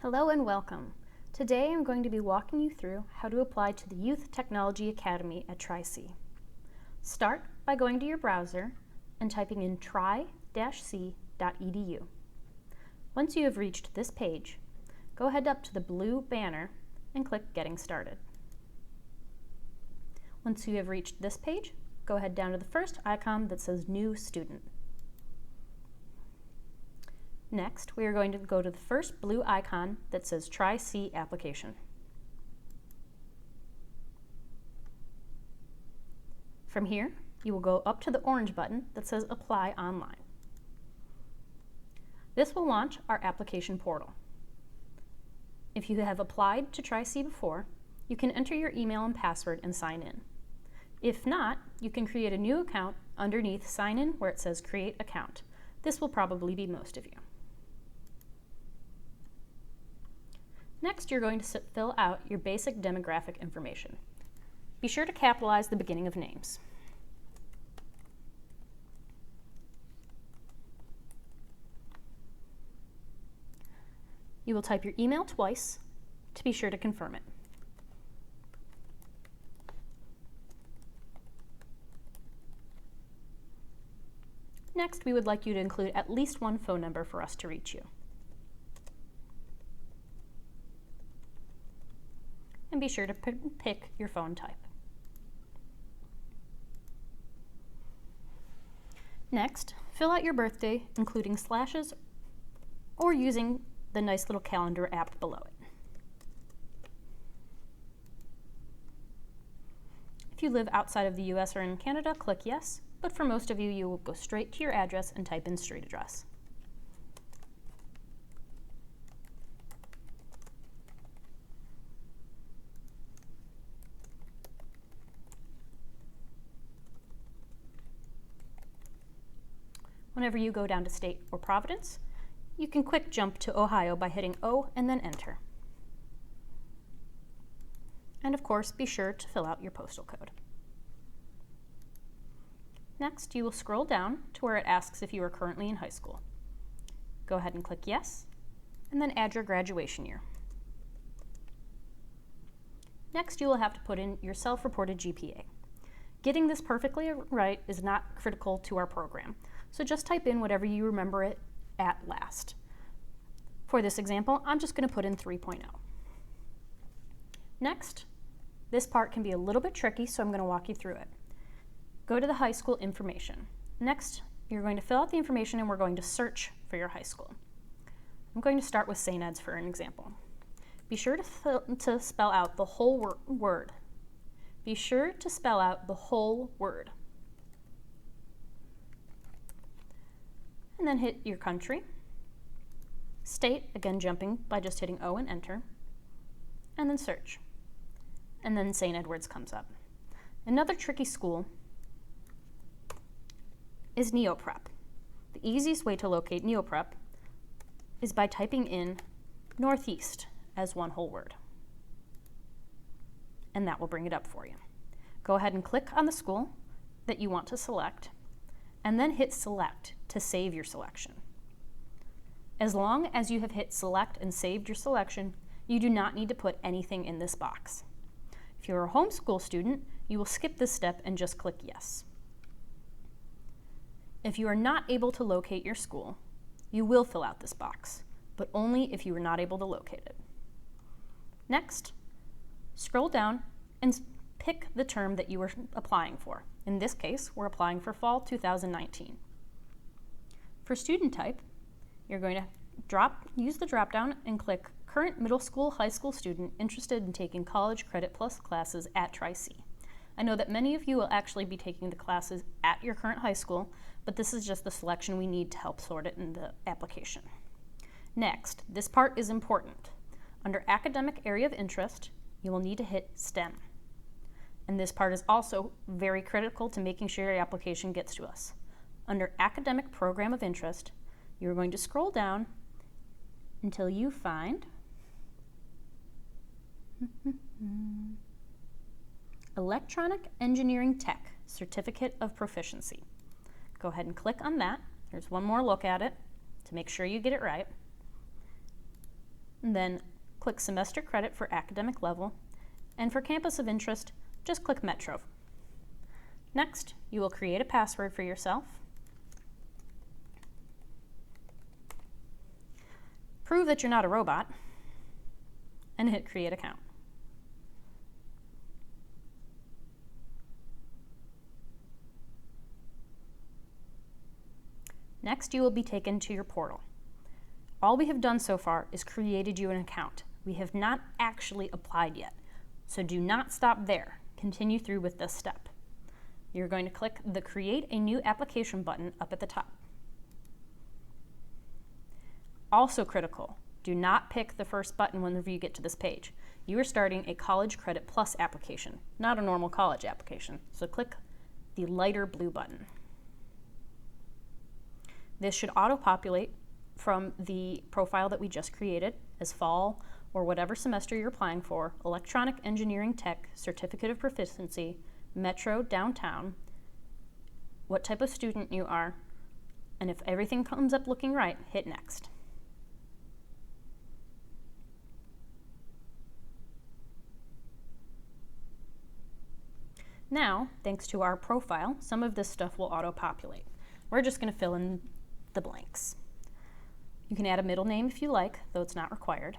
Hello and welcome. Today I'm going to be walking you through how to apply to the Youth Technology Academy at Tri-C. Start by going to your browser and typing in tri-c.edu. Once you have reached this page, go ahead up to the blue banner and click Getting Started. Once you have reached this page, go ahead down to the first icon that says New Student. Next, we are going to go to the first blue icon that says Tri-C Application. From here, you will go up to the orange button that says Apply Online. This will launch our application portal. If you have applied to Tri-C before, you can enter your email and password and sign in. If not, you can create a new account underneath Sign In where it says Create Account. This will probably be most of you. Next, you're going to fill out your basic demographic information. Be sure to capitalize the beginning of names. You will type your email twice to be sure to confirm it. Next, we would like you to include at least one phone number for us to reach you. And be sure to pick your phone type. Next, fill out your birthday, including slashes or using the nice little calendar app below it. If you live outside of the US or in Canada, click yes, but for most of you, you will go straight to your address and type in street address. Whenever you go down to state or province, you can quick jump to Ohio by hitting O and then enter. And of course, be sure to fill out your postal code. Next, you will scroll down to where it asks if you are currently in high school. Go ahead and click yes, and then add your graduation year. Next, you will have to put in your self-reported GPA. Getting this perfectly right is not critical to our program, so just type in whatever you remember it at last. For this example, I'm just going to put in 3.0. Next, this part can be a little bit tricky, so I'm going to walk you through it. Go to the high school information. Next, you're going to fill out the information and we're going to search for your high school. I'm going to start with St. Ed's for an example. Be sure to spell out the whole word. Be sure to spell out the whole word. And then hit your country. State, again jumping by just hitting O and enter. And then search. And then St. Edward's comes up. Another tricky school is Neoprep. The easiest way to locate Neoprep is by typing in Northeast as one whole word. And that will bring it up for you. Go ahead and click on the school that you want to select, and then hit Select to save your selection. As long as you have hit Select and saved your selection, you do not need to put anything in this box. If you're a homeschool student, you will skip this step and just click Yes. If you are not able to locate your school, you will fill out this box, but only if you are not able to locate it. Next, scroll down and pick the term that you are applying for. In this case, we're applying for fall 2019. For student type, you're going to use the drop-down and click Current Middle School, High School Student interested in taking College Credit Plus classes at Tri-C. I know that many of you will actually be taking the classes at your current high school, but this is just the selection we need to help sort it in the application. Next, this part is important. Under Academic Area of Interest, you will need to hit STEM. And this part is also very critical to making sure your application gets to us. Under Academic Program of Interest, you're going to scroll down until you find Electronic Engineering Tech Certificate of Proficiency. Go ahead and click on that. There's one more look at it to make sure you get it right. and then click Semester Credit for academic level, and for campus of interest, just click Metro. Next, you will create a password for yourself, prove that you're not a robot, and hit Create Account. Next, you will be taken to your portal. All we have done so far is created you an account. We have not actually applied yet, so do not stop there. Continue through with this step. You're going to click the Create a New Application button up at the top. Also critical, do not pick the first button whenever you get to this page. You are starting a College Credit Plus application, not a normal college application, so click the lighter blue button. This should auto-populate from the profile that we just created as fall or whatever semester you're applying for, Electronic Engineering Tech, Certificate of Proficiency, Metro Downtown, what type of student you are, and if everything comes up looking right, hit Next. Now, thanks to our profile, some of this stuff will auto-populate. We're just going to fill in the blanks. You can add a middle name if you like, though it's not required.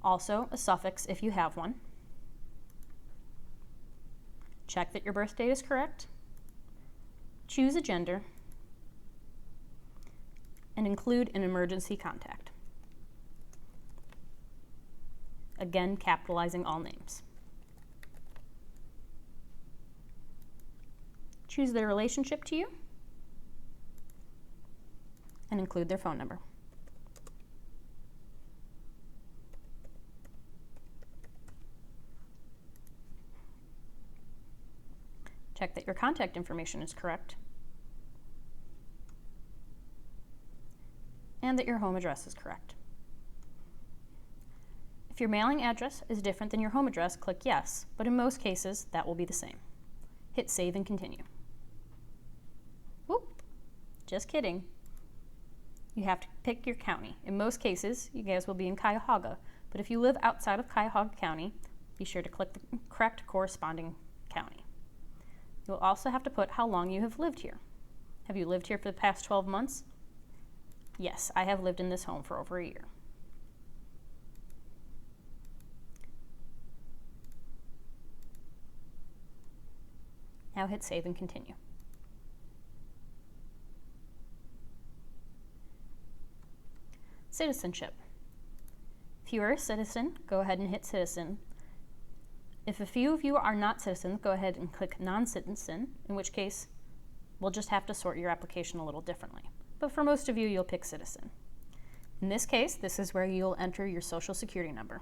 Also, a suffix if you have one. Check that your birth date is correct. Choose a gender. And include an emergency contact. Again, capitalizing all names. Choose their relationship to you and include their phone number. Check that your contact information is correct and that your home address is correct. If your mailing address is different than your home address, click Yes, but in most cases, that will be the same. Hit Save and Continue. Whoop, just kidding. You have to pick your county. In most cases, you guys will be in Cuyahoga, but if you live outside of Cuyahoga County, be sure to click the correct corresponding county. You'll also have to put how long you have lived here. Have you lived here for the past 12 months? Yes, I have lived in this home for over a year. Now hit Save and Continue. Citizenship. If you are a citizen, go ahead and hit Citizen. If a few of you are not citizens, go ahead and click Non-Citizen, in which case we'll just have to sort your application a little differently. But for most of you, you'll pick Citizen. In this case, this is where you'll enter your Social Security number.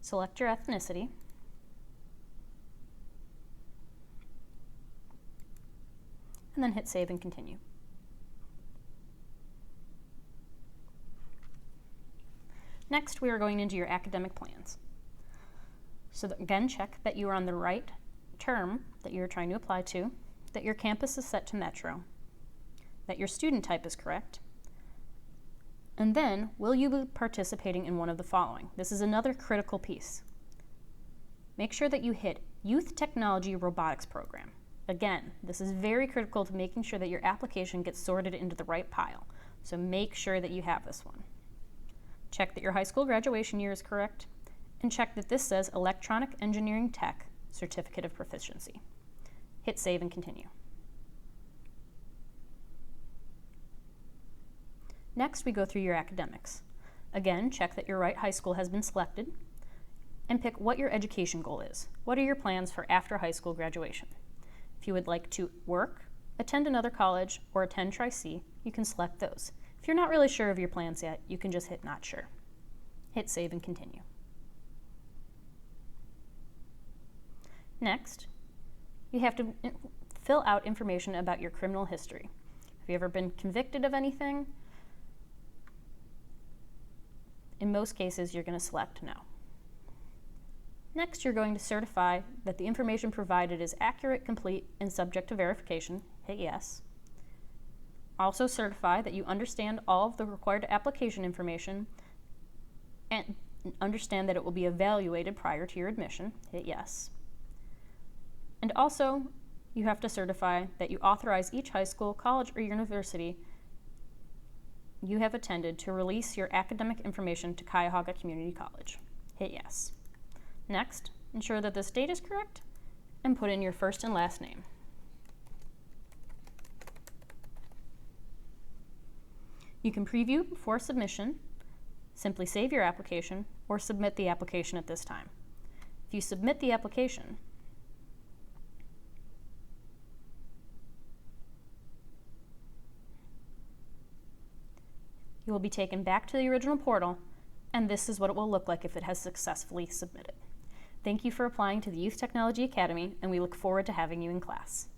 Select your ethnicity. And then hit Save and Continue. Next, we are going into your academic plans. So again, check that you are on the right term that you're trying to apply to, that your campus is set to Metro, that your student type is correct, and then, will you be participating in one of the following? This is another critical piece. Make sure that you hit Youth Technology Robotics Program. Again, this is very critical to making sure that your application gets sorted into the right pile. So make sure that you have this one. Check that your high school graduation year is correct, and check that this says Electronic Engineering Tech, Certificate of Proficiency. Hit Save and Continue. Next, we go through your academics. Again, check that your right high school has been selected, and pick what your education goal is. What are your plans for after high school graduation? If you would like to work, attend another college, or attend Tri-C, you can select those. If you're not really sure of your plans yet, you can just hit Not Sure. Hit Save and Continue. Next, you have to fill out information about your criminal history. Have you ever been convicted of anything? In most cases, you're going to select No. Next, you're going to certify that the information provided is accurate, complete, and subject to verification. Hit Yes. Also certify that you understand all of the required application information and understand that it will be evaluated prior to your admission. Hit yes. And also, you have to certify that you authorize each high school, college, or university you have attended to release your academic information to Cuyahoga Community College. Hit yes. Next, ensure that this date is correct and put in your first and last name. You can preview before submission, simply save your application, or submit the application at this time. If you submit the application, you will be taken back to the original portal, and this is what it will look like if it has successfully submitted. Thank you for applying to the Youth Technology Academy, and we look forward to having you in class.